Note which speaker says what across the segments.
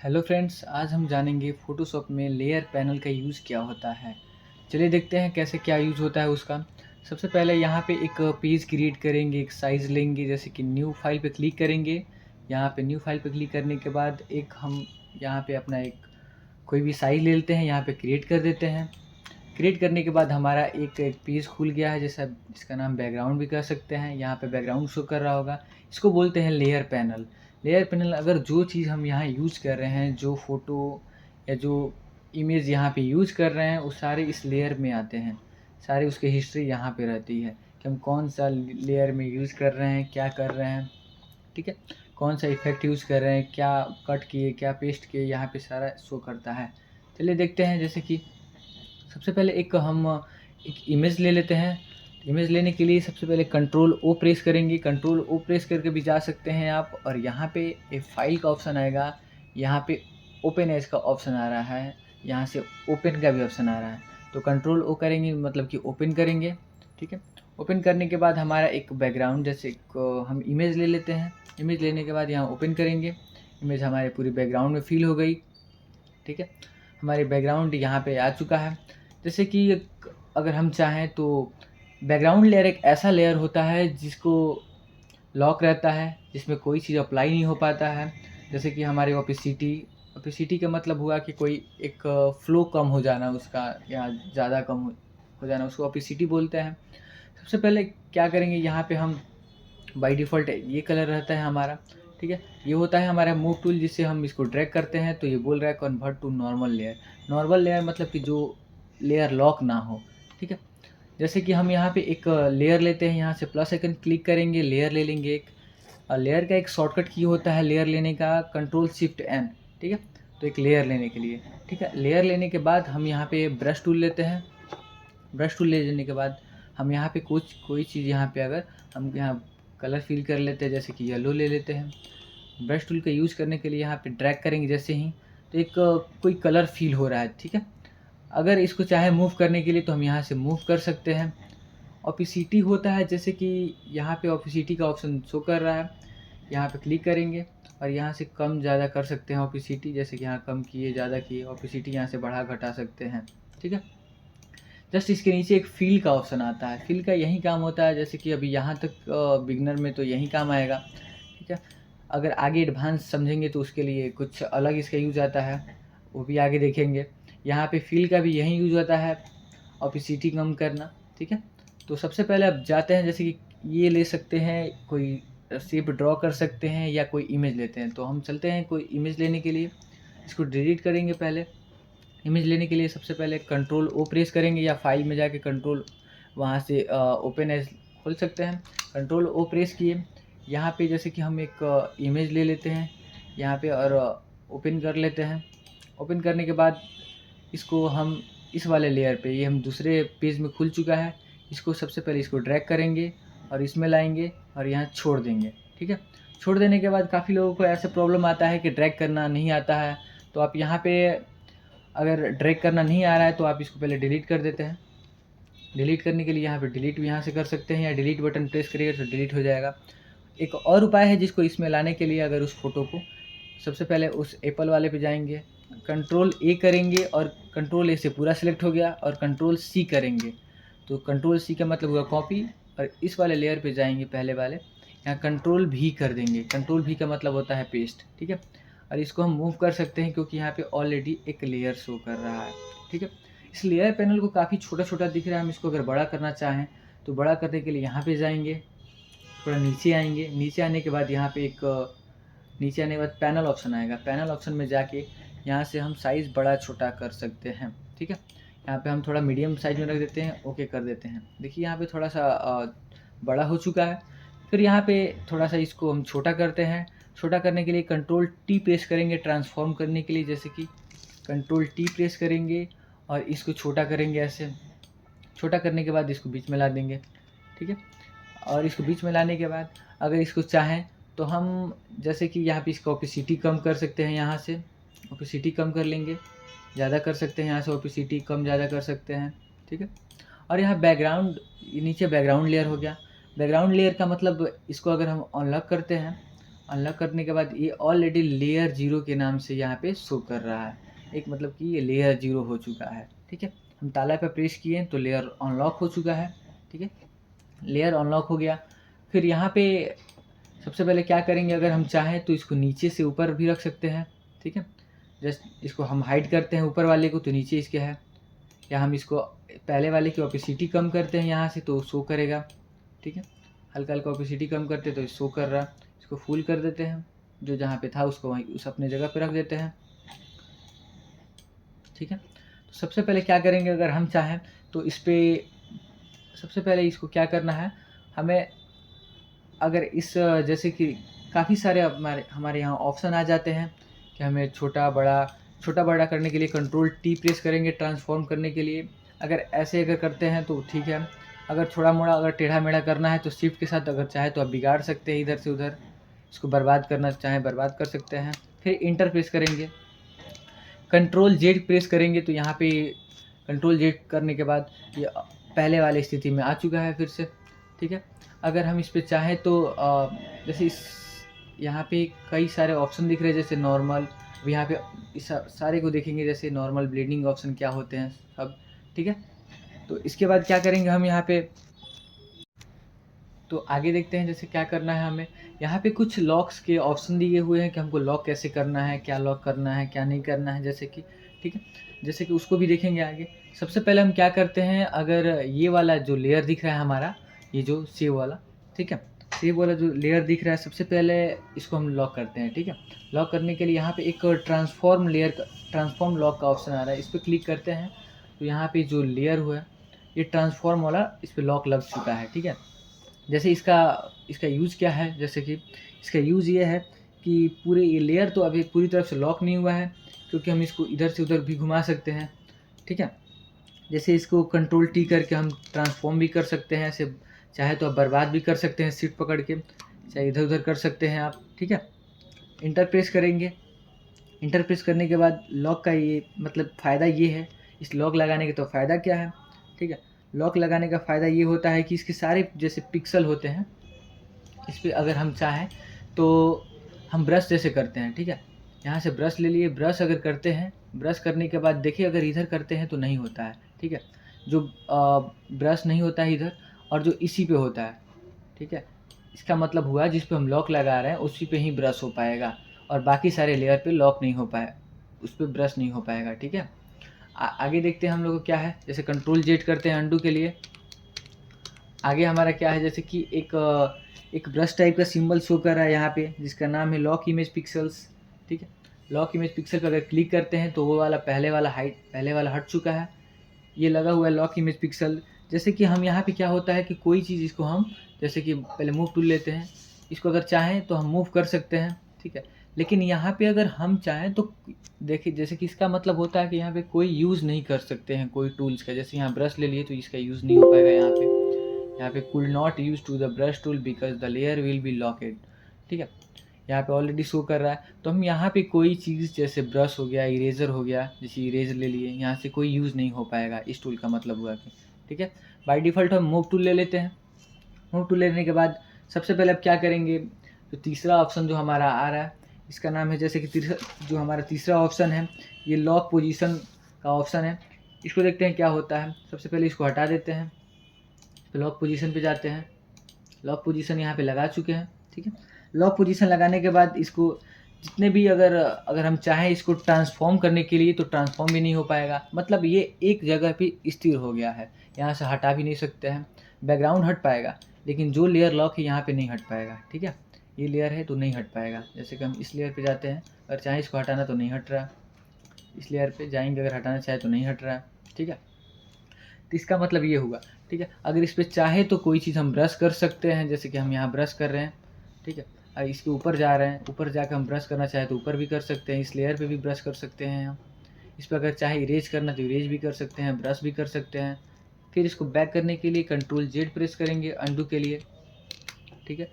Speaker 1: Hello friends, आज हम जानेंगे फ़ोटोशॉप में लेयर पैनल का यूज़ क्या होता है। चलिए देखते हैं कैसे क्या यूज़ होता है उसका। सबसे पहले यहाँ पे एक पेज क्रिएट करेंगे, एक साइज़ लेंगे, जैसे कि न्यू फाइल पे क्लिक करेंगे। यहाँ पे न्यू फाइल पे क्लिक करने के बाद एक हम यहाँ पे अपना एक कोई भी साइज़ ले लेते हैं, यहाँ पे क्रिएट कर देते हैं। क्रिएट करने के बाद हमारा एक पेज खुल गया है, जैसा इसका नाम बैकग्राउंड भी कर सकते हैं। यहाँ पे बैकग्राउंड शो कर रहा होगा, इसको बोलते हैं लेयर पैनल। लेयर पैनल अगर जो चीज़ हम यहाँ यूज़ कर रहे हैं, जो फ़ोटो या जो इमेज यहाँ पे यूज़ कर रहे हैं, वो सारे इस लेयर में आते हैं। सारी उसकी हिस्ट्री यहाँ पे रहती है कि हम कौन सा लेयर में यूज़ कर रहे हैं, क्या कर रहे हैं, ठीक है। कौन सा इफ़ेक्ट यूज़ कर रहे हैं, क्या कट किए, क्या पेस्ट किए, यहाँ पे सारा शो करता है। चलिए देखते हैं, जैसे कि सबसे पहले एक इमेज ले लेते हैं। इमेज लेने के लिए सबसे पहले कंट्रोल ओ प्रेस करेंगे। कंट्रोल ओ प्रेस करके भी जा सकते हैं आप, और यहाँ पे एक फाइल का ऑप्शन आएगा, यहाँ पे ओपन एज का ऑप्शन आ रहा है, यहाँ से ओपन का भी ऑप्शन आ रहा है। तो कंट्रोल ओ करेंगे मतलब कि ओपन करेंगे, ठीक है। ओपन करने के बाद हमारा एक बैकग्राउंड, जैसे हम इमेज ले लेते हैं। इमेज लेने के बाद यहाँ ओपन करेंगे, इमेज हमारे पूरी बैकग्राउंड में फिल हो गई, ठीक है। हमारी बैकग्राउंड यहाँ पे आ चुका है। जैसे कि अगर हम चाहें तो बैकग्राउंड लेयर एक ऐसा लेयर होता है जिसको लॉक रहता है, जिसमें कोई चीज़ अप्लाई नहीं हो पाता है। जैसे कि हमारी ओपेसिटी, ओपेसिटी का मतलब हुआ कि कोई एक फ्लो कम हो जाना उसका, या ज़्यादा कम हो जाना, उसको ओपेसिटी बोलते हैं। सबसे पहले क्या करेंगे, यहाँ पे हम बाय डिफ़ॉल्ट ये कलर रहता है हमारा, ठीक है। ये होता है हमारा मूव टूल, जिससे हम इसको ड्रैग करते हैं तो ये बोल रहा है convert to normal layer. Normal layer मतलब कि जो लेयर लॉक ना हो, ठीक है। जैसे कि हम यहाँ पे एक लेयर लेते हैं, यहाँ से प्लस आइकन क्लिक करेंगे, लेयर ले लेंगे एक। लेयर का एक शॉर्टकट की होता है लेयर लेने का, कंट्रोल शिफ्ट एन, ठीक है। तो एक लेयर लेने के लिए, ठीक है। लेयर लेने के बाद हम यहाँ पे ब्रश टूल लेते हैं। ब्रश टूल ले लेने के बाद हम यहाँ पे कोई चीज़ यहाँ पे अगर हम यहाँ कलर फिल कर लेते हैं, जैसे कि येलो ले लेते हैं। ब्रश टूल का यूज़ करने के लिए यहाँ पे ड्रैग करेंगे जैसे ही, तो एक कोई कलर फिल हो रहा है, ठीक है। अगर इसको चाहे मूव करने के लिए तो हम यहाँ से मूव कर सकते हैं। ओपेसिटी होता है, जैसे कि यहाँ पे ओपेसिटी का ऑप्शन शो कर रहा है, यहाँ पे क्लिक करेंगे और यहाँ से कम ज़्यादा कर सकते हैं ओपेसिटी। जैसे कि यहाँ कम किए, ज़्यादा किए, ओपेसिटी यहाँ से बढ़ा घटा सकते हैं, ठीक है। जस्ट इसके नीचे एक फ़िल का ऑप्शन आता है। फ़िल का यही काम होता है, जैसे कि अभी यहाँ तक बिगनर में तो यही काम आएगा, ठीक है। अगर आगे एडवांस समझेंगे तो उसके लिए कुछ अलग इसका यूज़ आता है, वो भी आगे देखेंगे। यहाँ पे फ़िल का भी यही यूज़ होता है, ओपेसिटी कम करना, ठीक है। तो सबसे पहले अब जाते हैं, जैसे कि ये ले सकते हैं, कोई शेप ड्रॉ कर सकते हैं, या कोई इमेज लेते हैं। तो हम चलते हैं कोई इमेज लेने के लिए, इसको डिलीट करेंगे पहले। इमेज लेने के लिए सबसे पहले कंट्रोल ओ प्रेस करेंगे, या फाइल में जाके कंट्रोल वहाँ से ओपन एज खोल सकते हैं। कंट्रोल ओ प्रेस किए, यहाँ पे जैसे कि हम एक इमेज ले लेते हैं यहाँ पे, और ओपन कर लेते हैं। ओपन करने के बाद इसको हम इस वाले लेयर पे, ये हम दूसरे पेज में खुल चुका है, इसको सबसे पहले इसको ड्रैग करेंगे और इसमें लाएंगे और यहाँ छोड़ देंगे, ठीक है। छोड़ देने के बाद काफ़ी लोगों को ऐसा प्रॉब्लम आता है कि ड्रैग करना नहीं आता है। तो आप यहाँ पे अगर ड्रैग करना नहीं आ रहा है तो आप इसको पहले डिलीट कर देते हैं। डिलीट करने के लिए यहाँ पे डिलीट भी यहाँ से कर सकते हैं, या डिलीट बटन प्रेस करिएगा तो डिलीट हो जाएगा। एक और उपाय है जिसको इसमें लाने के लिए, अगर उस फ़ोटो को सबसे पहले उस एप्पल वाले पे जाएंगे, कंट्रोल ए करेंगे, और कंट्रोल ए से पूरा सिलेक्ट हो गया, और कंट्रोल सी करेंगे। तो कंट्रोल सी का मतलब हुआ कॉपी, और इस वाले लेयर पे जाएंगे पहले वाले, यहाँ कंट्रोल भी कर देंगे। कंट्रोल भी का मतलब होता है पेस्ट, ठीक है। और इसको हम मूव कर सकते हैं क्योंकि यहाँ पे ऑलरेडी एक लेयर शो कर रहा है, ठीक है। इस लेयर पैनल को काफ़ी छोटा छोटा दिख रहा है, हम इसको अगर बड़ा करना चाहें तो बड़ा करने के लिए यहाँ पे जाएंगे, थोड़ा नीचे आएंगे। नीचे आने के बाद यहाँ पे नीचे आने के बाद पैनल ऑप्शन आएगा। पैनल ऑप्शन में जाके यहाँ से हम साइज़ बड़ा छोटा कर सकते हैं, ठीक है। यहाँ पे हम थोड़ा मीडियम साइज में रख देते हैं, ओके कर देते हैं। देखिए यहाँ पे थोड़ा सा बड़ा हो चुका है। फिर यहाँ पे थोड़ा सा इसको हम छोटा करते हैं। छोटा करने के लिए कंट्रोल टी प्रेस करेंगे ट्रांसफॉर्म करने के लिए, जैसे कि कंट्रोल टी प्रेस करेंगे और इसको छोटा करेंगे ऐसे। छोटा करने के बाद इसको बीच में ला देंगे, ठीक है। और इसको बीच में लाने के बाद अगर इसको चाहें तो हम, जैसे कि यहाँ पे इसका ओपेसिटी कम कर सकते हैं, यहाँ से ओपेसिटी कम कर लेंगे, ज़्यादा कर सकते हैं, यहाँ से ओपेसिटी कम ज़्यादा कर सकते हैं, ठीक है। और यहाँ बैकग्राउंड, नीचे बैकग्राउंड लेयर हो गया। बैकग्राउंड लेयर का मतलब, इसको अगर हम अनलॉक करते हैं, अनलॉक करने के बाद ये ऑलरेडी लेयर 0 के नाम से यहाँ पे शो कर रहा है, एक मतलब कि ये लेयर 0 हो चुका है। ठीक है, हम ताला पे प्रेस किए तो लेयर अनलॉक हो चुका है। ठीक है, लेयर अनलॉक हो गया। फिर यहाँ पे सबसे पहले क्या करेंगे, अगर हम चाहें तो इसको नीचे से ऊपर भी रख सकते हैं। ठीक है, जस्ट इसको हम हाइड करते हैं ऊपर वाले को तो नीचे इसके है, या हम इसको पहले वाले की ओपेसिटी कम करते हैं यहाँ से तो शो करेगा। ठीक है, हल्का हल्का ओपेसिटी कम करते तो शो कर रहा। इसको फुल कर देते हैं, जो जहाँ पे था उसको वहीं उस अपने जगह पे रख देते हैं। ठीक है, तो सबसे पहले क्या करेंगे, अगर हम चाहें तो इस पर सबसे पहले इसको क्या करना है, हमें अगर इस जैसे कि काफ़ी सारे हमारे यहाँ ऑप्शन आ जाते हैं कि हमें छोटा बड़ा करने के लिए कंट्रोल टी प्रेस करेंगे ट्रांसफॉर्म करने के लिए। अगर ऐसे अगर करते हैं तो ठीक है, अगर थोड़ा मोड़ा अगर टेढ़ा मेढ़ा करना है तो शिफ्ट के साथ अगर चाहे तो आप बिगाड़ सकते हैं इधर से उधर, इसको बर्बाद करना चाहे बर्बाद कर सकते हैं। फिर इंटर प्रेस करेंगे, कंट्रोल जेड प्रेस करेंगे तो यहाँ पे कंट्रोल जेड करने के बाद ये पहले वाली स्थिति में आ चुका है फिर से। ठीक है, अगर हम इस पर चाहें तो जैसे इस यहाँ पे कई सारे ऑप्शन दिख रहे हैं, जैसे नॉर्मल, यहाँ पे इस सारे को देखेंगे जैसे नॉर्मल ब्लीडिंग ऑप्शन क्या होते हैं सब। ठीक है, तो इसके बाद क्या करेंगे हम यहाँ पे, तो आगे देखते हैं जैसे क्या करना है हमें। यहाँ पे कुछ लॉक्स के ऑप्शन दिए हुए हैं कि हमको लॉक कैसे करना है, क्या लॉक करना है क्या नहीं करना है, जैसे कि ठीक है, जैसे कि उसको भी देखेंगे आगे। सबसे पहले हम क्या करते हैं, अगर ये वाला जो लेयर दिख रहा है हमारा, ये जो सेव वाला, ठीक है, सेव वाला जो लेयर दिख रहा है, सबसे पहले इसको हम लॉक करते हैं। ठीक है, लॉक करने के लिए यहाँ पे एक ट्रांसफॉर्म लॉक का ऑप्शन आ रहा है, इस पर क्लिक करते हैं तो यहाँ पे जो लेयर हुआ है ये ट्रांसफॉर्म वाला, इस पर लॉक लग चुका है। ठीक है, जैसे इसका यूज़ क्या है, जैसे कि इसका यूज़ ये है कि पूरे ये लेयर तो अभी पूरी तरफ से लॉक नहीं हुआ है, क्योंकि हम इसको इधर से उधर भी घुमा सकते हैं। ठीक है, जैसे इसको कंट्रोल टी करके हम ट्रांसफॉर्म भी कर सकते हैं, ऐसे चाहे तो आप बर्बाद भी कर सकते हैं सीट पकड़ के, चाहे इधर उधर कर सकते हैं आप। ठीक है, इंटर प्रेस करेंगे, इंटर प्रेस करने के बाद लॉक का ये मतलब फ़ायदा ये है, इस लॉक लगाने के तो फ़ायदा क्या है। ठीक है, लॉक लगाने का फ़ायदा ये होता है कि इसके सारे जैसे पिक्सल होते हैं, इस पर अगर हम चाहें तो हम ब्रश जैसे करते हैं। ठीक है, यहाँ से ब्रश ले लिए, ब्रश अगर करते हैं, ब्रश करने के बाद देखिए अगर इधर करते हैं तो नहीं होता है। ठीक है, जो ब्रश नहीं होता है इधर, और जो इसी पे होता है। ठीक है, इसका मतलब हुआ जिस पे हम लॉक लगा रहे हैं उसी पे ही ब्रश हो पाएगा, और बाकी सारे लेयर पे लॉक नहीं हो पाए, उस पर ब्रश नहीं हो पाएगा। ठीक है, आगे देखते हैं हम लोग को क्या है, जैसे कंट्रोल जेड करते हैं अंडू के लिए। आगे हमारा क्या है, जैसे कि एक ब्रश टाइप का सिंबल शो कर रहा है यहाँ पे, जिसका नाम है लॉक इमेज पिक्सल्स। ठीक है, लॉक इमेज पिक्सल पर अगर क्लिक करते हैं तो वो वाला पहले वाला हट चुका है, ये लगा हुआ है लॉक इमेज पिक्सल। जैसे कि हम यहाँ पे क्या होता है कि कोई चीज़ इसको हम जैसे कि पहले मूव टूल लेते हैं, इसको अगर चाहें तो हम मूव कर सकते हैं। ठीक है, लेकिन यहाँ पे अगर हम चाहें तो देखिए, जैसे कि इसका मतलब होता है कि यहाँ पे कोई यूज़ नहीं कर सकते हैं कोई टूल्स का, जैसे यहाँ ब्रश ले लिए तो इसका यूज़ नहीं हो पाएगा यहाँ पे could not use to the brush tool because the layer will be locked. ठीक है, यहाँ पे ऑलरेडी शो कर रहा है, तो हम यहाँ पे कोई चीज़ जैसे ब्रश हो गया, इरेजर हो गया, जैसे इरेजर ले लिए, यहाँ से कोई यूज़ नहीं हो पाएगा इस टूल का मतलब हुआ कि। ठीक है, बाय डिफ़ॉल्ट हम मूव टूल ले लेते हैं। मूव टूल लेने के बाद सबसे पहले अब क्या करेंगे, तो तीसरा ऑप्शन जो हमारा आ रहा है, इसका नाम है जैसे कि जो हमारा तीसरा ऑप्शन है ये लॉक पोजीशन का ऑप्शन है, इसको देखते हैं क्या होता है। सबसे पहले इसको हटा देते हैं, तो लॉक पोजीशन पे जाते हैं, लॉक पोजीशन यहाँ पे लगा चुके हैं। ठीक है, लॉक पोजीशन लगाने के बाद इसको जितने भी अगर हम चाहें इसको ट्रांसफॉर्म करने के लिए तो ट्रांसफॉर्म भी नहीं हो पाएगा, मतलब ये एक जगह पे स्थिर हो गया है, यहाँ से हटा भी नहीं सकते हैं। बैकग्राउंड हट पाएगा लेकिन जो लेयर लॉक है यहाँ पे नहीं हट पाएगा। ठीक है, ये लेयर है तो नहीं हट पाएगा। जैसे कि हम इस लेयर पे जाते हैं, अगर चाहें इसको हटाना तो नहीं हट रहा, इस लेयर पे जाएंगे अगर हटाना चाहे तो नहीं हट रहा है। ठीक है, तो इसका मतलब ये हुआ। ठीक है, अगर इस पर चाहे तो कोई चीज़ हम ब्रश कर सकते हैं, जैसे कि हम यहाँ ब्रश कर रहे हैं। ठीक है, और इसके ऊपर जा रहे हैं, ऊपर जाकर हम ब्रश करना चाहे तो ऊपर भी कर सकते हैं, इस लेयर पे भी ब्रश कर सकते हैं हम। इस पर अगर चाहे इरेज करना तो इरेज भी कर सकते हैं, ब्रश भी कर सकते हैं। फिर इसको बैक करने के लिए कंट्रोल जेड प्रेस करेंगे अंडू के लिए। ठीक है,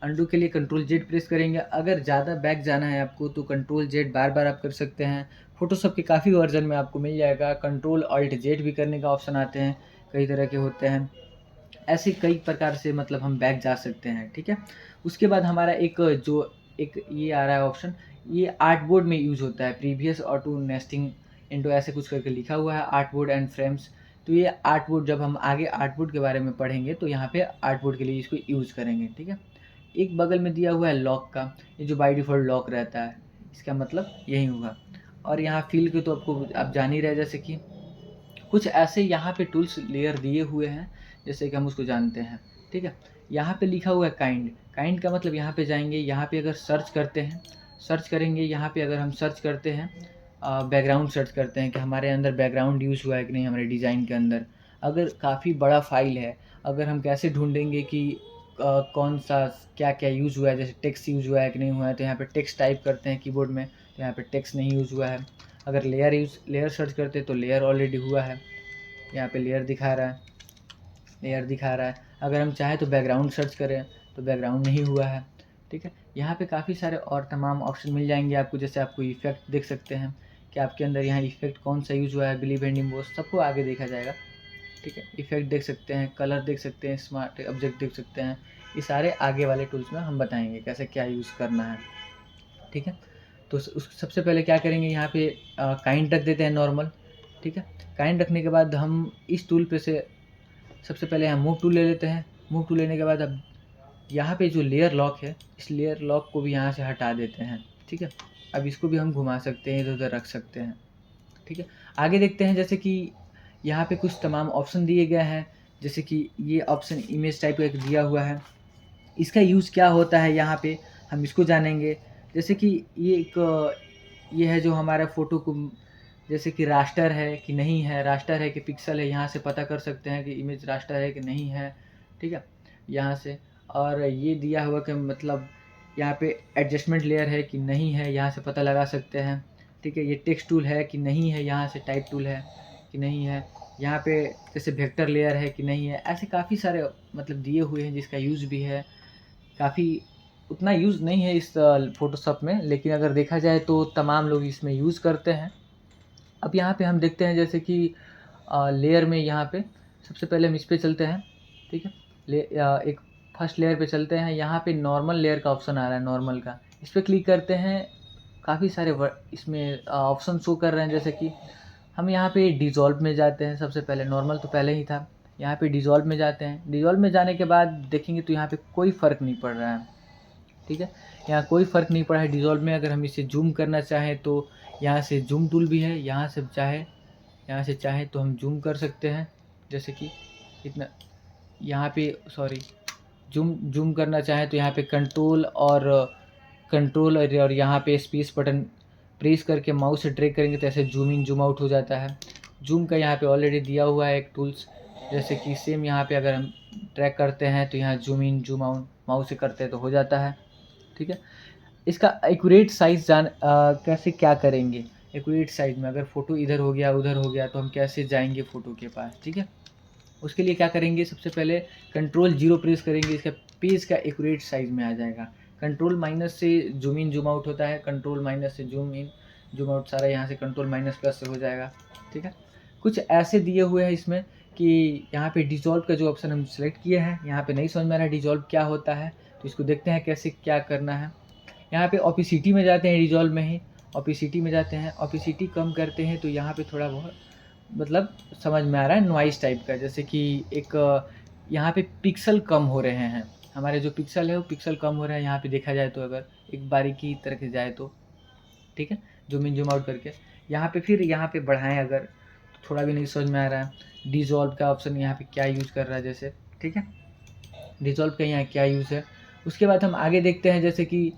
Speaker 1: अंडू के लिए कंट्रोल जेड प्रेस करेंगे। अगर ज़्यादा बैक जाना है आपको तो कंट्रोल जेड बार बार आप कर सकते हैं। फोटोशॉप के काफ़ी वर्जन में आपको मिल जाएगा, कंट्रोल अल्ट जेड भी करने का ऑप्शन आते हैं, कई तरह के होते हैं, ऐसे कई प्रकार से मतलब हम बैक जा सकते हैं। ठीक है, उसके बाद हमारा एक जो एक ये आ रहा है ऑप्शन, ये आर्टबोर्ड में यूज़ होता है। प्रीवियस ऑटो नेस्टिंग इंटो ऐसे कुछ करके लिखा हुआ है, आर्टबोर्ड एंड फ्रेम्स। तो ये आर्टबोर्ड, जब हम आगे आर्टबोर्ड के बारे में पढ़ेंगे तो यहाँ पे आर्टबोर्ड के लिए इसको यूज़ करेंगे, ठीक है। एक बगल में दिया हुआ है लॉक का, ये जो बाय डिफ़ॉल्ट लॉक रहता है, इसका मतलब यही हुआ। और यहाँ फिल के तो आपको आप जान ही रहे, जैसे कि कुछ ऐसे यहाँ पे टूल्स लेयर दिए हुए हैं, जैसे कि हम उसको जानते हैं, ठीक है। यहाँ पे लिखा हुआ है काइंड। काइंड का मतलब यहाँ पे जाएंगे, यहाँ पे अगर सर्च करते हैं, सर्च करेंगे, यहाँ पे अगर हम सर्च करते हैं बैकग्राउंड सर्च करते हैं कि हमारे अंदर बैकग्राउंड यूज़ हुआ है कि नहीं हमारे डिज़ाइन के अंदर। अगर काफ़ी बड़ा फाइल है, अगर हम कैसे ढूंढेंगे कि कौन सा क्या क्या यूज़ हुआ है, जैसे टेक्स्ट यूज़ हुआ है कि नहीं हुआ है, तो यहाँ पे टेक्स्ट टाइप करते हैं कीबोर्ड में, तो यहाँ पे टेक्स्ट नहीं यूज़ हुआ है। अगर लेयर सर्च करते तो लेयर ऑलरेडी हुआ है, यहाँ पे लेयर दिखा रहा है, लेयर दिखा रहा है। अगर हम चाहें तो बैकग्राउंड सर्च करें तो बैकग्राउंड नहीं हुआ है, ठीक है। यहाँ पे काफ़ी सारे और तमाम ऑप्शन मिल जाएंगे आपको, जैसे आपको इफेक्ट देख सकते हैं कि आपके अंदर यहाँ इफेक्ट कौन सा यूज़ हुआ है, बिलीव एंड इम्बोस, सबको आगे देखा जाएगा, ठीक है। इफेक्ट देख सकते हैं, कलर देख सकते हैं, स्मार्ट ऑब्जेक्ट देख सकते हैं। ये सारे आगे वाले टूल्स में हम बताएंगे कैसे क्या यूज़ करना है, ठीक है। तो सबसे पहले क्या करेंगे, यहाँ पे काइंड रख देते हैं नॉर्मल, ठीक है। काइंड रखने के बाद हम इस टूल पे से सबसे पहले यहाँ मूव टूल ले लेते हैं। मूव टूल लेने के बाद अब यहाँ पे जो लेयर लॉक है, इस लेयर लॉक को भी यहाँ से हटा देते हैं, ठीक है। अब इसको भी हम घुमा सकते हैं, इधर उधर रख सकते हैं, ठीक है। आगे देखते हैं, जैसे कि यहाँ पे कुछ तमाम ऑप्शन दिए गए हैं, जैसे कि ये ऑप्शन इमेज टाइप का एक दिया हुआ है, इसका यूज़ क्या होता है यहाँ पे हम इसको जानेंगे। जैसे कि ये एक ये है जो हमारा फ़ोटो को, जैसे कि रास्टर है कि नहीं है, रास्टर है कि पिक्सल है, यहाँ से पता कर सकते हैं कि इमेज रास्टर है कि नहीं है, ठीक है, यहाँ से। और ये दिया हुआ कि मतलब यहाँ पे एडजस्टमेंट लेयर है कि नहीं है, यहाँ से पता लगा सकते हैं, ठीक है। ये टेक्स्ट टूल है कि नहीं है, यहाँ से टाइप टूल है कि नहीं है, यहाँ पे जैसे वेक्टर लेयर है कि नहीं है। ऐसे काफ़ी सारे मतलब दिए हुए हैं जिसका यूज़ भी है। काफ़ी उतना यूज़ नहीं है इस फ़ोटोशॉप में, लेकिन अगर देखा जाए तो तमाम लोग इसमें यूज़ करते हैं। अब यहाँ पे हम देखते हैं, जैसे कि लेयर में यहाँ पे सबसे पहले हम इस पे चलते हैं, ठीक है। एक फर्स्ट लेयर पे चलते हैं, यहाँ पे नॉर्मल लेयर का ऑप्शन आ रहा है, नॉर्मल का, इस पर क्लिक करते हैं। काफ़ी सारे इसमें ऑप्शन शो कर रहे हैं, जैसे कि हम यहाँ पे डिज़ोल्व में जाते हैं। सबसे पहले नॉर्मल तो पहले ही था, यहाँ पे डिज़ोल्व में जाते हैं। डिज़ोल्व में जाने के बाद देखेंगे तो यहाँ पे कोई फ़र्क नहीं पड़ रहा है, ठीक है। यहाँ कोई फ़र्क नहीं पड़ा है डिज़ोल्व में। अगर हम इसे जूम करना चाहें तो यहाँ से जूम टूल भी है, यहाँ से चाहे तो हम जूम कर सकते हैं, जैसे कि इतना यहाँ पे सॉरी जूम जूम करना चाहें तो यहाँ पे कंट्रोल और यहाँ पे स्पेस बटन प्रेस करके माउस से ड्रैग करेंगे तो ऐसे जूम इन जूम आउट हो जाता है। जूम का यहाँ पे ऑलरेडी दिया हुआ है एक टूल्स, जैसे कि सेम यहाँ पे अगर हम ड्रैग करते हैं तो यहाँ zoom in zoom out mouse से करते हैं तो हो जाता है, ठीक है। इसका एक्यूरेट साइज़ कैसे क्या करेंगे, एक्यूरेट साइज़ में अगर फ़ोटो इधर हो गया उधर हो गया तो हम कैसे जाएंगे फ़ोटो के पास, ठीक है। उसके लिए क्या करेंगे, सबसे पहले कंट्रोल 0 प्रेस करेंगे, इसका पेज का एक्यूरेट साइज़ में आ जाएगा। कंट्रोल माइनस से जूम इन जूम आउट होता है, कंट्रोल माइनस से जूम इन जूम आउट सारा यहाँ से कंट्रोल माइनस प्लस से हो जाएगा, ठीक है। कुछ ऐसे दिए हुए हैं इसमें कि यहाँ पे डिज़ोल्व का जो ऑप्शन हम सेलेक्ट किए हैं, यहाँ पे नहीं समझ में आ रहा है डिज़ोल्व क्या होता है, तो इसको देखते हैं कैसे क्या करना है। यहाँ पे ओपेसिटी में जाते हैं, डिज़ोल्व में ही ओपेसिटी में जाते हैं, ओपेसिटी कम करते हैं तो यहाँ पे थोड़ा बहुत मतलब समझ में आ रहा है नॉइज़ टाइप का, जैसे कि एक यहाँ पे पिक्सल कम हो रहे हैं, हमारे जो पिक्सल है वो पिक्सल कम हो रहा है यहाँ पे देखा जाए तो, अगर एक बारीकी तरह से जाए तो, ठीक है। जूम इन जूम आउट करके यहाँ पे फिर यहाँ पे बढ़ाएं अगर, तो थोड़ा भी नहीं समझ में आ रहा है डिज़ोल्व का ऑप्शन यहाँ पे क्या यूज़ कर रहा है, जैसे, ठीक है, डिज़ोल्व का यहाँ क्या यूज़ है। उसके बाद हम आगे देखते हैं, जैसे कि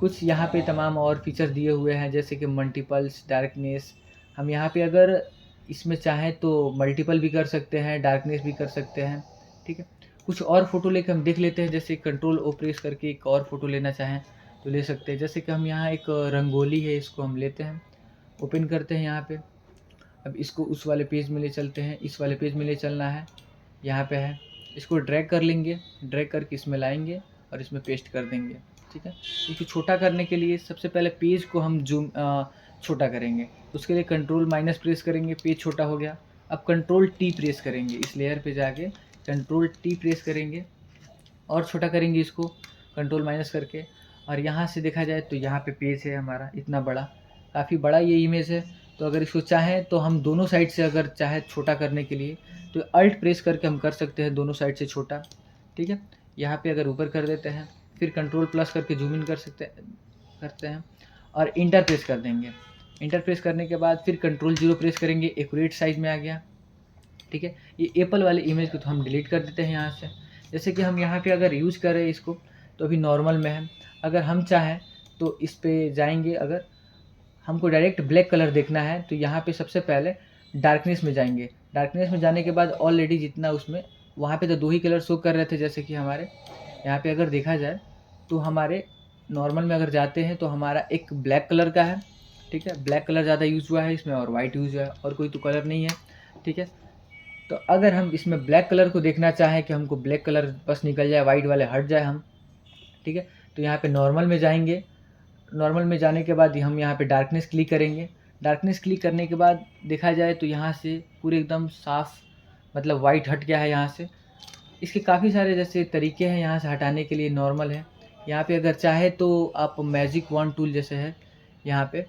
Speaker 1: कुछ यहाँ पे तमाम और फीचर दिए हुए हैं, जैसे कि मल्टीपल्स डार्कनेस। हम यहाँ पे अगर इसमें चाहें तो मल्टीपल भी कर सकते हैं, डार्कनेस भी कर सकते हैं, ठीक है। कुछ और फ़ोटो लेकर हम देख लेते हैं, जैसे कंट्रोल ओ प्रेस करके एक और फ़ोटो लेना चाहें तो ले सकते हैं। जैसे कि हम यहाँ एक रंगोली है, इसको हम लेते हैं, ओपन करते हैं यहाँ पे। अब इसको उस वाले पेज में ले चलते हैं, इस वाले पेज में ले चलना है, यहाँ पे है, इसको ड्रैग कर लेंगे, ड्रैग करके इसमें लाएंगे और इसमें पेस्ट कर देंगे, ठीक है। इसको छोटा करने के लिए सबसे पहले पेज को हम छोटा करेंगे, उसके लिए कंट्रोल माइनस प्रेस करेंगे, पेज छोटा हो गया। अब कंट्रोल टी प्रेस करेंगे, इस लेयर पे जाके कंट्रोल टी प्रेस करेंगे और छोटा करेंगे इसको कंट्रोल माइनस करके। और यहाँ से देखा जाए तो यहाँ पे पेज है हमारा इतना बड़ा, काफ़ी बड़ा ये इमेज है। तो अगर इसको चाहें तो हम दोनों साइड से अगर चाहे छोटा करने के लिए तो अल्ट प्रेस करके हम कर सकते हैं दोनों साइड से छोटा, ठीक है। यहाँ पे अगर ऊपर कर देते हैं, फिर कंट्रोल प्लस करके जूम इन करते हैं और इंटर प्रेस कर देंगे। इंटर प्रेस करने के बाद फिर कंट्रोल 0 प्रेस करेंगे, एक्यूरेट साइज़ में आ गया, ठीक है। ये एप्पल वाले इमेज को तो हम डिलीट कर देते हैं यहाँ से। जैसे कि हम यहाँ पे अगर यूज़ कर रहे हैं इसको तो अभी नॉर्मल में है। अगर हम चाहें तो इस पे जाएंगे, अगर हमको डायरेक्ट ब्लैक कलर देखना है तो यहाँ पे सबसे पहले डार्कनेस में जाएंगे। डार्कनेस में जाने के बाद ऑलरेडी जितना उसमें वहाँ पे तो 2 ही कलर शो कर रहे थे, जैसे कि हमारे यहाँ पे अगर देखा जाए तो हमारे नॉर्मल में अगर जाते हैं तो हमारा एक ब्लैक कलर का है, ठीक है। ब्लैक कलर ज़्यादा यूज़ हुआ है इसमें और वाइट यूज़ हुआ है, और कोई तो कलर नहीं है, ठीक है। तो अगर हम इसमें ब्लैक कलर को देखना चाहें कि हमको ब्लैक कलर बस निकल जाए, वाइट वाले हट जाए हम, ठीक है, तो यहाँ पे नॉर्मल में जाएंगे। नॉर्मल में जाने के बाद हम यहाँ पे डार्कनेस क्लिक करेंगे। डार्कनेस क्लिक करने के बाद देखा जाए तो यहाँ से पूरे एकदम साफ, मतलब वाइट हट गया है यहाँ से। इसके काफ़ी सारे जैसे तरीके हैं यहाँ से हटाने के लिए। नॉर्मल है, यहाँ पे अगर चाहे तो आप मैजिक वन टूल जैसे है यहाँ पे,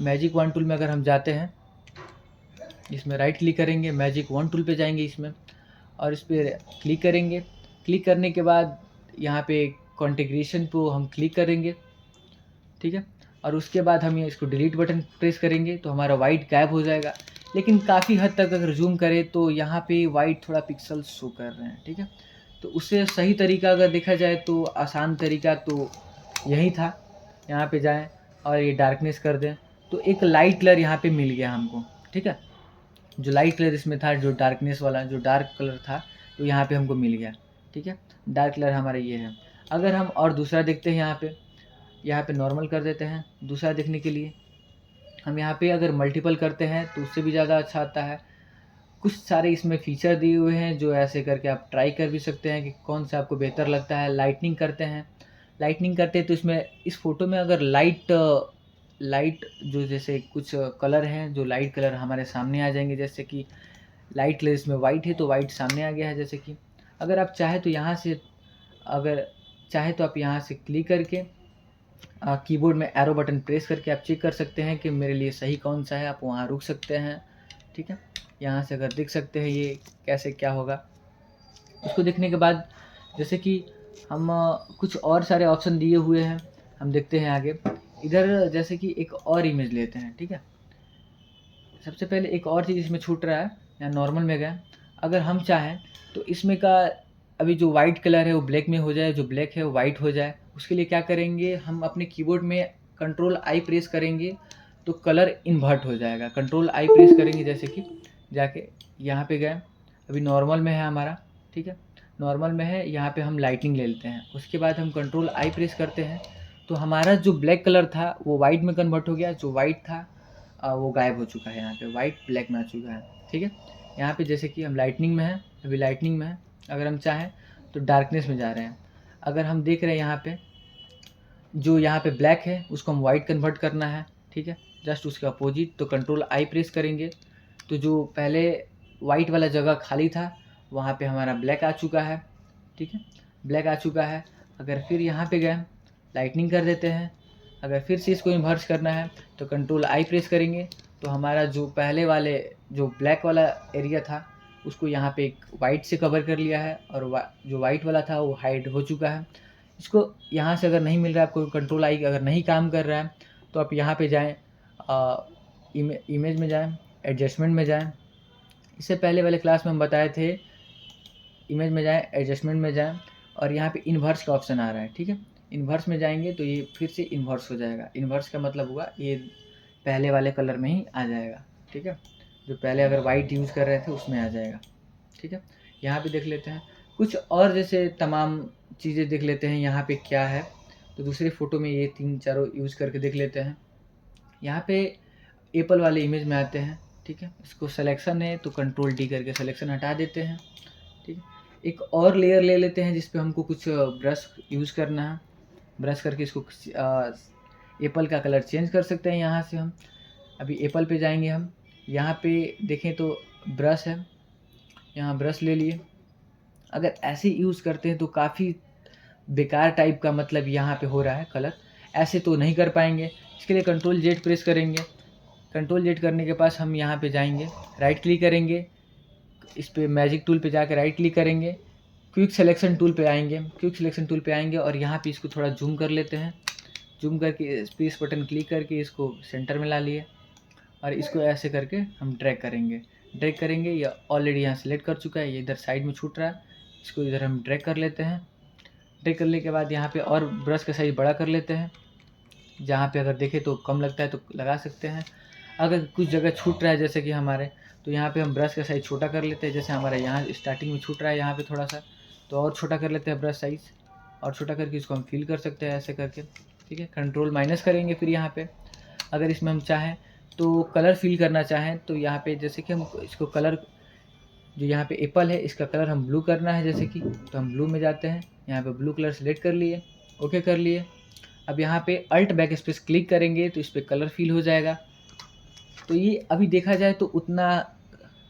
Speaker 1: मैजिक वन टूल में अगर हम जाते हैं, इसमें राइट क्लिक करेंगे, मैजिक वन टूल पे जाएंगे इसमें और इस पर क्लिक करेंगे। क्लिक करने के बाद यहाँ पे कॉन्फ़िगरेशन को हम क्लिक करेंगे, ठीक है। और उसके बाद हम ये इसको डिलीट बटन प्रेस करेंगे तो हमारा वाइट गायब हो जाएगा। लेकिन काफ़ी हद तक अगर जूम करें तो यहाँ पे वाइट थोड़ा पिक्सल शो कर रहे हैं, ठीक है। तो उससे सही तरीका अगर देखा जाए तो आसान तरीका तो यही था, यहाँ पे जाएं और ये डार्कनेस कर दें तो एक लाइट कलर यहाँ पे मिल गया हमको, ठीक है। जो लाइट कलर इसमें था, जो डार्कनेस वाला जो डार्क कलर था, तो यहाँ पे हमको मिल गया, ठीक है। डार्क कलर हमारा ये है। अगर हम और दूसरा देखते हैं यहाँ पे नॉर्मल कर देते हैं दूसरा देखने के लिए। हम यहाँ पे अगर मल्टीपल करते हैं तो उससे भी ज़्यादा अच्छा आता है। कुछ सारे इसमें फीचर दिए हुए हैं जो ऐसे करके आप ट्राई कर भी सकते हैं कि कौन सा आपको बेहतर लगता है। लाइटनिंग करते हैं, लाइटनिंग करते हैं तो इसमें इस फ़ोटो में अगर लाइट जो जैसे कुछ कलर हैं, जो लाइट कलर हमारे सामने आ जाएंगे, जैसे कि लाइट कलर इसमें वाइट है तो वाइट सामने आ गया है। जैसे कि अगर आप चाहे तो यहाँ से, अगर चाहे तो आप यहाँ से क्लिक करके कीबोर्ड में एरो बटन प्रेस करके आप चेक कर सकते हैं कि मेरे लिए सही कौन सा है। आप वहाँ रुक सकते हैं, ठीक है। यहाँ से अगर देख सकते हैं ये कैसे क्या होगा। उसको देखने के बाद जैसे कि हम कुछ और सारे ऑप्शन दिए हुए हैं, हम देखते हैं आगे। इधर जैसे कि एक और इमेज लेते हैं, ठीक है। सबसे पहले एक और चीज़ इसमें छूट रहा है, यहाँ नॉर्मल में गए। अगर हम चाहें तो इसमें का अभी जो वाइट कलर है वो ब्लैक में हो जाए, जो ब्लैक है वो वाइट हो जाए। उसके लिए क्या करेंगे, हम अपने कीबोर्ड में कंट्रोल आई प्रेस करेंगे तो कलर इन्वर्ट हो जाएगा। कंट्रोल आई प्रेस करेंगे, जैसे कि जाके यहाँ पे गए, अभी नॉर्मल में है हमारा, ठीक है। नॉर्मल में है, यहाँ पे हम लाइटनिंग ले लेते हैं। उसके बाद हम कंट्रोल आई प्रेस करते हैं तो हमारा जो ब्लैक कलर था वो वाइट में कन्वर्ट हो गया, जो वाइट था वो गायब हो चुका है। यहाँ पे वाइट ब्लैक में आ चुका है, ठीक है। यहाँ पे जैसे कि हम लाइटनिंग में है, अभी लाइटनिंग में है। अगर हम चाहें तो डार्कनेस में जा रहे हैं। अगर हम देख रहे हैं यहाँ पे जो यहाँ पे ब्लैक है उसको हम वाइट कन्वर्ट करना है, ठीक है, जस्ट उसके अपोजिट। तो कंट्रोल आई प्रेस करेंगे तो जो पहले वाइट वाला जगह खाली था वहाँ पे हमारा ब्लैक आ चुका है, ठीक है, ब्लैक आ चुका है। अगर फिर यहाँ पे गए, लाइटनिंग कर देते हैं। अगर फिर से इसको इन्वर्स करना है तो कंट्रोल आई प्रेस करेंगे तो हमारा जो पहले वाले जो ब्लैक वाला एरिया था उसको यहाँ पे एक वाइट से कवर कर लिया है और जो वाइट वाला था वो हाइड हो चुका है। इसको यहाँ से अगर नहीं मिल रहा है आपको, कंट्रोल आई अगर नहीं काम कर रहा है तो आप यहाँ पे जाएँ, इमेज में जाएँ, एडजस्टमेंट में जाएँ। इससे पहले वाले क्लास में हम बताए थे, इमेज में जाएँ, एडजस्टमेंट में जाएँ और यहाँ पे इन्वर्स का ऑप्शन आ रहा है, ठीक है। इन्वर्स में जाएंगे तो ये फिर से इन्वर्स हो जाएगा। इन्वर्स का मतलब हुआ ये पहले वाले कलर में ही आ जाएगा, ठीक है। जो पहले अगर वाइट यूज़ कर रहे थे उसमें आ जाएगा, ठीक है। यहाँ पे देख लेते हैं कुछ और जैसे तमाम चीज़ें देख लेते हैं यहाँ पे क्या है। तो दूसरे फ़ोटो में ये 3-4 यूज़ करके देख लेते हैं। यहाँ पे एप्पल वाले इमेज में आते हैं, ठीक है। इसको सिलेक्शन है तो कंट्रोल डी करके सिलेक्शन हटा देते हैं, ठीक है। एक और लेयर ले लेते हैं जिस पे हमको कुछ ब्रश यूज़ करना है। ब्रश करके इसको एप्पल का कलर चेंज कर सकते हैं यहाँ से हम। अभी एप्पल पे जाएंगे हम, यहाँ पे देखें तो ब्रश है, यहाँ ब्रश ले लिए। अगर ऐसे यूज़ करते हैं तो काफ़ी बेकार टाइप का मतलब यहाँ पे हो रहा है कलर, ऐसे तो नहीं कर पाएंगे। इसके लिए कंट्रोल जेड प्रेस करेंगे। कंट्रोल जेड करने के पास हम यहाँ पे जाएंगे, राइट क्लिक करेंगे, इस पर मैजिक टूल पे जाकर राइट क्लिक करेंगे, क्विक सिलेक्शन टूल पे आएंगे। क्विक सिलेक्शन टूल पे आएंगे और यहाँ पे इसको थोड़ा जूम कर लेते हैं। जूम करके स्पेस बटन क्लिक करके इसको सेंटर में ला लिए और इसको ऐसे करके हम ड्रैग करेंगे। ड्रैग करेंगे, ये ऑलरेडी यहाँ सेलेक्ट कर चुका है, ये इधर साइड में छूट रहा है, इसको इधर हम ड्रैग कर लेते हैं। ड्रैग करने के बाद यहाँ पे और ब्रश का साइज़ बड़ा कर लेते हैं। जहाँ पे अगर देखें तो कम लगता है तो लगा सकते हैं। अगर कुछ जगह छूट रहा है जैसे कि हमारे, तो यहाँ पे हम ब्रश का साइज़ छोटा कर लेते हैं। जैसे हमारा यहाँ स्टार्टिंग में छूट रहा है यहाँ पे थोड़ा सा, तो और छोटा कर लेते हैं ब्रश साइज़, और छोटा करके इसको हम फिल कर सकते हैं ऐसे करके। ठीक है, कंट्रोल माइनस करेंगे। फिर यहाँ पे अगर इसमें हम चाहें तो कलर फिल करना चाहें तो यहाँ पे जैसे कि हम इसको कलर, जो यहाँ पे एप्पल है इसका कलर हम ब्लू करना है जैसे कि, तो हम ब्लू में जाते हैं, यहाँ पे ब्लू कलर सेलेक्ट कर लिए, ओके कर लिए। अब यहाँ पे अल्ट बैक स्पेस क्लिक करेंगे तो इस पर कलर फिल हो जाएगा। तो ये अभी देखा जाए तो उतना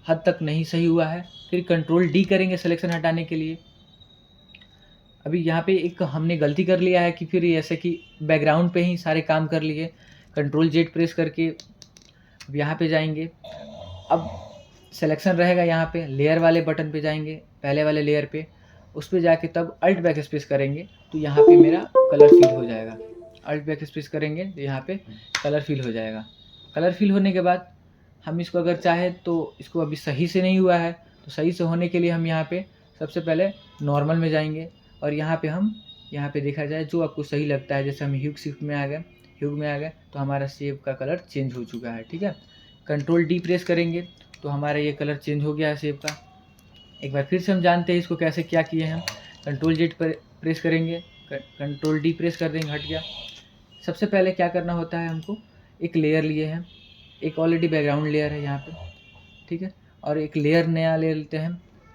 Speaker 1: हद तक नहीं सही हुआ है। फिर कंट्रोल डी करेंगे सिलेक्शन हटाने के लिए। अभी यहाँ पे एक हमने गलती कर लिया है कि फिर ऐसे कि बैकग्राउंड पे ही सारे काम कर लिए। कंट्रोल जेड प्रेस करके अब यहाँ पे जाएंगे, अब सिलेक्शन रहेगा यहाँ पे, लेयर वाले बटन पे जाएंगे, पहले वाले लेयर पे, उस पर जाके तब अल्ट बैक स्पेस करेंगे तो यहाँ पे मेरा कलर फिल हो जाएगा। अल्ट बैक स्पेस करेंगे तो यहाँ पे कलर फिल हो जाएगा। कलर फिल होने के बाद हम इसको अगर चाहे तो, इसको अभी सही से नहीं हुआ है तो सही से होने के लिए हम यहाँ पे सबसे पहले नॉर्मल में जाएंगे और यहाँ पे हम, यहाँ पे देखा जाए जो आपको सही लगता है, जैसे हम ह्यूग शिफ्ट में आ गए, ह्यूग में आ गए तो हमारा सेब का कलर चेंज हो चुका है। ठीक है, कंट्रोल डी प्रेस करेंगे तो हमारा ये कलर चेंज हो गया है सेब का। एक बार फिर से हम जानते हैं इसको कैसे क्या किए हैं। कंट्रोल जेड पर प्रेस करेंगे, कंट्रोल डी प्रेस कर देंगे, हट गया। सबसे पहले क्या करना होता है, हमको एक लेयर लिए हैं, एक ऑलरेडी बैकग्राउंड लेयर है यहाँ पे, ठीक है, और एक लेयर नया ले लेते हैं।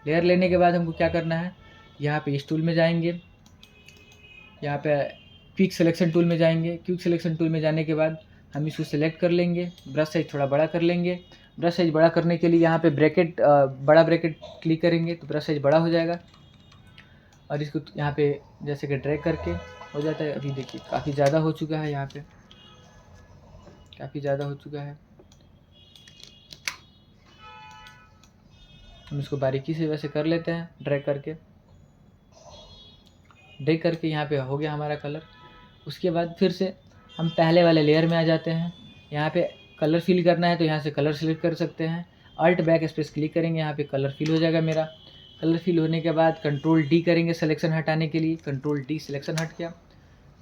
Speaker 1: लेयर लेने के बाद हमको क्या करना है, यहाँ पे इस टूल में जाएंगे, यहाँ पे क्विक सिलेक्शन टूल में जाएंगे। क्विक सिलेक्शन टूल में जाने के बाद हम इसको सिलेक्ट कर लेंगे, ब्रश साइज थोड़ा बड़ा कर लेंगे। ब्रश साइज बड़ा करने के लिए यहाँ पे ब्रैकेट, बड़ा ब्रैकेट क्लिक करेंगे तो ब्रश साइज बड़ा हो जाएगा और इसको यहाँ पे जैसे कि ड्रैग करके हो जाता है। अभी देखिए काफ़ी ज़्यादा हो चुका है, यहाँ पे काफ़ी ज़्यादा हो चुका है। हम इसको बारीकी से वैसे कर लेते हैं, ड्रैग करके यहाँ पे हो गया हमारा कलर। उसके बाद फिर से हम पहले वाले लेयर में आ जाते हैं। यहाँ पे कलर फिल करना है तो यहाँ से कलर सेलेक्ट कर सकते हैं, अल्ट बैक स्पेस क्लिक करेंगे, यहाँ पे कलर फिल हो जाएगा मेरा। कलर फिल होने के बाद कंट्रोल डी करेंगे सिलेक्शन हटाने के लिए, कंट्रोल डी सिलेक्शन हट गया।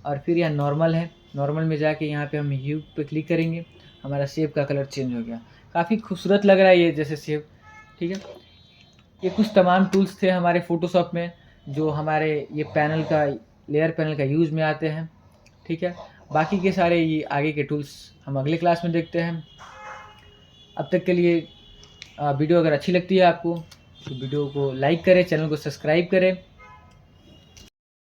Speaker 1: और फिर यहाँ नॉर्मल है, नॉर्मल में जाके यहाँ पे हम ह्यू पे क्लिक करेंगे, हमारा सेब का कलर चेंज हो गया। काफ़ी खूबसूरत लग रहा है ये जैसे सेब। ठीक है, ये कुछ तमाम टूल्स थे हमारे फ़ोटोशॉप में जो हमारे ये पैनल का, लेयर पैनल का यूज़ में आते हैं। ठीक है, बाकी के सारे ये आगे के टूल्स हम अगले क्लास में देखते हैं। अब तक के लिए वीडियो अगर अच्छी लगती है आपको तो वीडियो को लाइक करें, चैनल को सब्सक्राइब करें।